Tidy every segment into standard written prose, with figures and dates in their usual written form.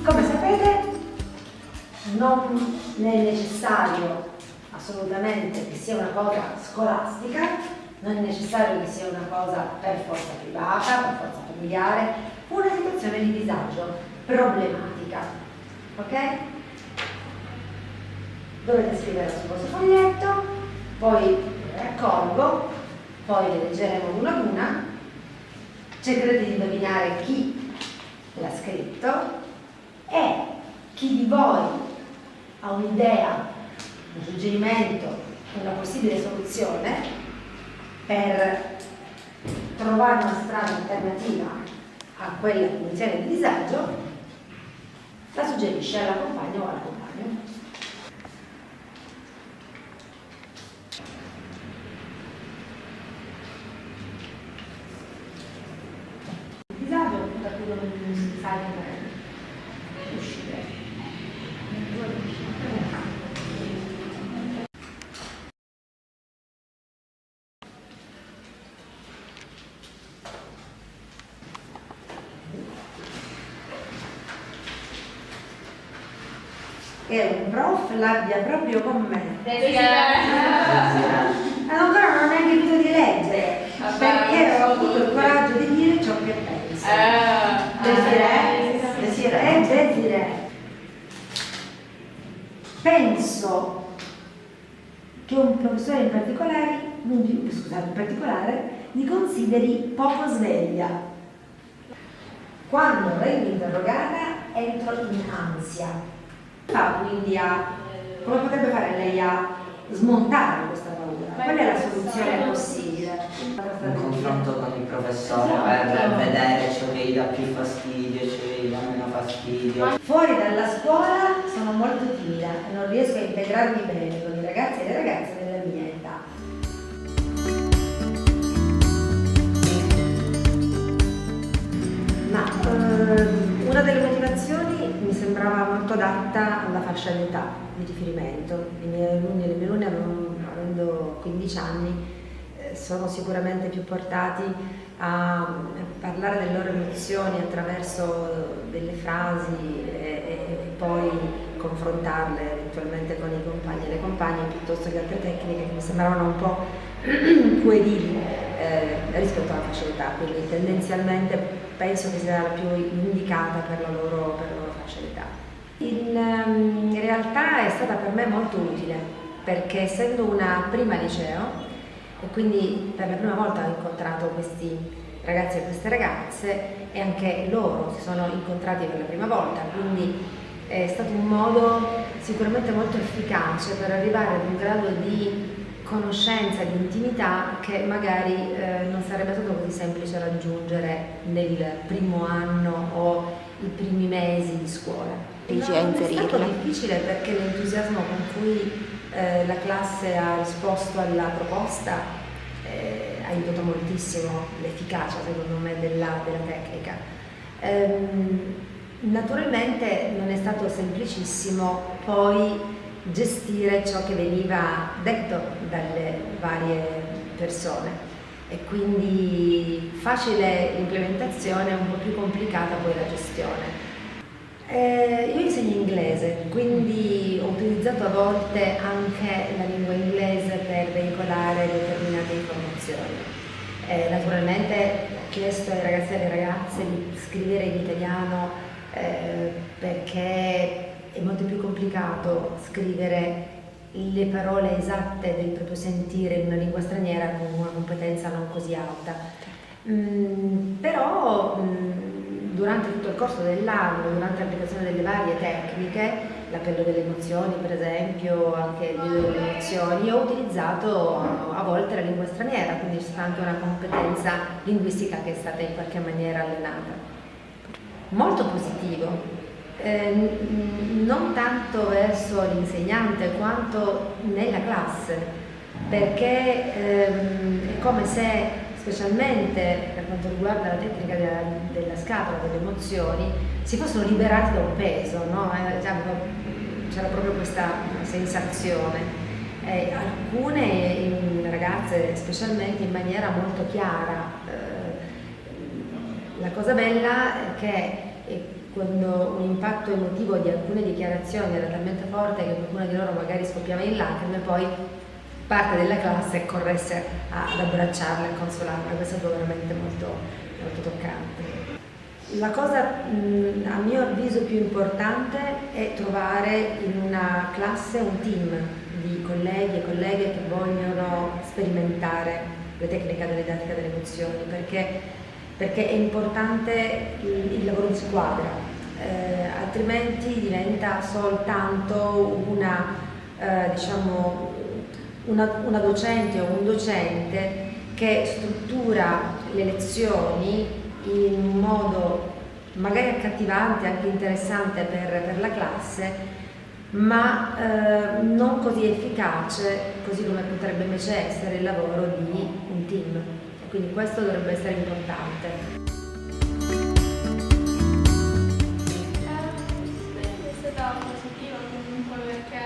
Come sapete, non è necessario assolutamente che sia una cosa scolastica, non è necessario che sia una cosa per forza privata, per forza familiare, una situazione di disagio problematica, ok? Dovete scriverla sul vostro foglietto, poi le raccolgo, poi le leggeremo una ad una, cercherete di indovinare chi l'ha scritto e chi di voi ha un'idea, un suggerimento, una possibile soluzione per trovare una strada alternativa a quella condizione di disagio, la suggerisce alla compagna o al compagno. Il disagio è tutto a cui non si sa come uscire. Che un prof l'abbia proprio con me. Ancora non ho neanche finito di leggere, perché ho avuto il coraggio di dire ciò che penso. Desiree. Penso che un professore in particolare mi consideri poco sveglia. Quando vengo interrogata entro in ansia. Quindi come potrebbe fare lei a smontare questa paura? Qual è la soluzione possibile? Un confronto con il professore per vedere ciò che gli dà più fastidio, ciò che gli dà meno fastidio. Fuori dalla scuola sono molto timida e non riesco a integrarmi bene con i ragazzi e le ragazze della mia età. Una delle motivazioni mi sembrava molto adatta alla fascia d'età di riferimento. I miei alunni e le mie alunne, avendo 15 anni, sono sicuramente più portati a parlare delle loro emozioni attraverso delle frasi e poi confrontarle eventualmente con i compagni e le compagne piuttosto che altre tecniche che mi sembravano un po' puerili rispetto alla fascia d'età, quindi tendenzialmente penso che sia la più indicata per la loro fascia d'età. In realtà è stata per me molto utile perché essendo una prima liceo e quindi per la prima volta ho incontrato questi ragazzi e queste ragazze e anche loro si sono incontrati per la prima volta, quindi è stato un modo sicuramente molto efficace per arrivare ad un grado di conoscenza, di intimità che magari non sarebbe stato così semplice raggiungere nel primo anno o i primi mesi di scuola. È stato difficile perché l'entusiasmo con cui la classe ha risposto alla proposta ha aiutato moltissimo l'efficacia, secondo me, della tecnica. Naturalmente non è stato semplicissimo poi gestire ciò che veniva detto dalle varie persone e quindi facile l'implementazione, un po' più complicata poi la gestione. Io insegno inglese, quindi ho utilizzato a volte anche la lingua inglese per veicolare determinate informazioni. Naturalmente ho chiesto ai ragazzi e alle ragazze di scrivere in italiano perché è molto più complicato scrivere le parole esatte del proprio sentire in una lingua straniera con una competenza non così alta. Però durante tutto il corso dell'anno, durante l'applicazione delle varie tecniche, l'appello delle emozioni per esempio, anche il video delle emozioni, ho utilizzato a volte la lingua straniera, quindi c'è stata anche una competenza linguistica che è stata in qualche maniera allenata. Molto positivo. Non tanto verso l'insegnante quanto nella classe, perché è come se, specialmente per quanto riguarda la tecnica della scatola delle emozioni, si fossero liberati da un peso, no? C'era proprio questa sensazione. Alcune ragazze, specialmente in maniera molto chiara. La cosa bella è che con un impatto emotivo di alcune dichiarazioni era talmente forte che qualcuna di loro magari scoppiava in lacrime, poi parte della classe corresse ad abbracciarla e consolarla. Questo è stato veramente molto, molto toccante. La cosa a mio avviso più importante è trovare in una classe un team di colleghi e colleghe che vogliono sperimentare le tecniche della didattica delle emozioni, perché è importante il lavoro di squadra, altrimenti diventa soltanto una docente o un docente che struttura le lezioni in un modo magari accattivante, anche interessante per la classe, ma non così efficace, così come potrebbe invece essere il lavoro di un team. Quindi questo dovrebbe essere importante. L'esperienza è stata positiva comunque, perché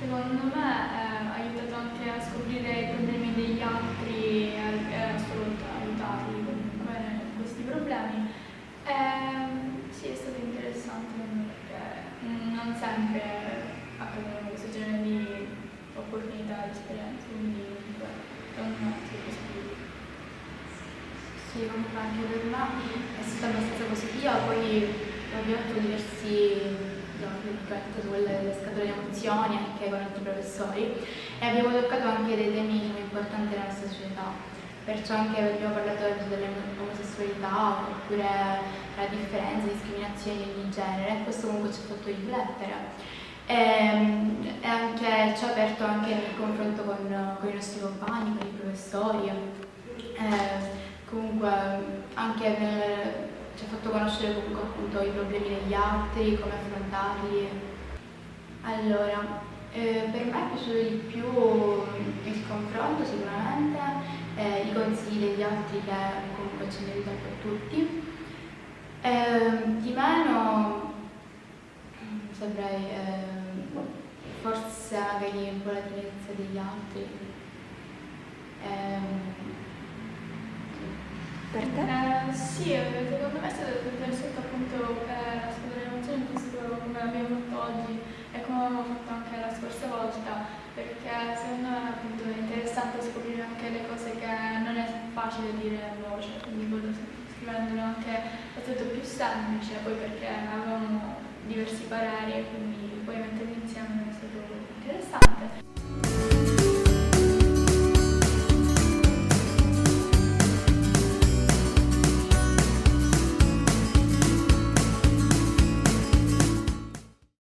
secondo me ha aiutato anche a scoprire i problemi degli altri e a sua volta aiutarli comunque in questi problemi. Sì, è stato interessante perché non sempre accadono questo genere di opportunità, di esperienze, quindi comunque secondo me è stato positivo. Sì, comunque anche per me è stata abbastanza positiva, poi abbiamo fatto diversi progetti sulle scatole di emozioni anche con altri professori e abbiamo toccato anche dei temi importanti nella nostra società, perciò anche abbiamo parlato dell'omosessualità oppure la differenza, discriminazioni di ogni genere, e questo comunque ci ha fatto riflettere e anche ci ha aperto anche nel confronto con i nostri compagni, con i professori. Comunque anche ci ha fatto conoscere comunque appunto i problemi degli altri, come affrontarli. Allora, per me è piaciuto di più il confronto sicuramente, i consigli degli altri che comunque ci hanno aiutato a tutti. Di meno, saprei, forse magari un po' la timidezza degli altri. Per te? Sì, secondo me è stato interessante appunto la scuola delle emozioni, visto come abbiamo fatto oggi e come avevamo fatto anche la scorsa volta, perché secondo me appunto è interessante scoprire anche le cose che non è facile dire a voce, quindi quello scrivendolo anche è stato più semplice, poi perché avevamo diversi pareri e quindi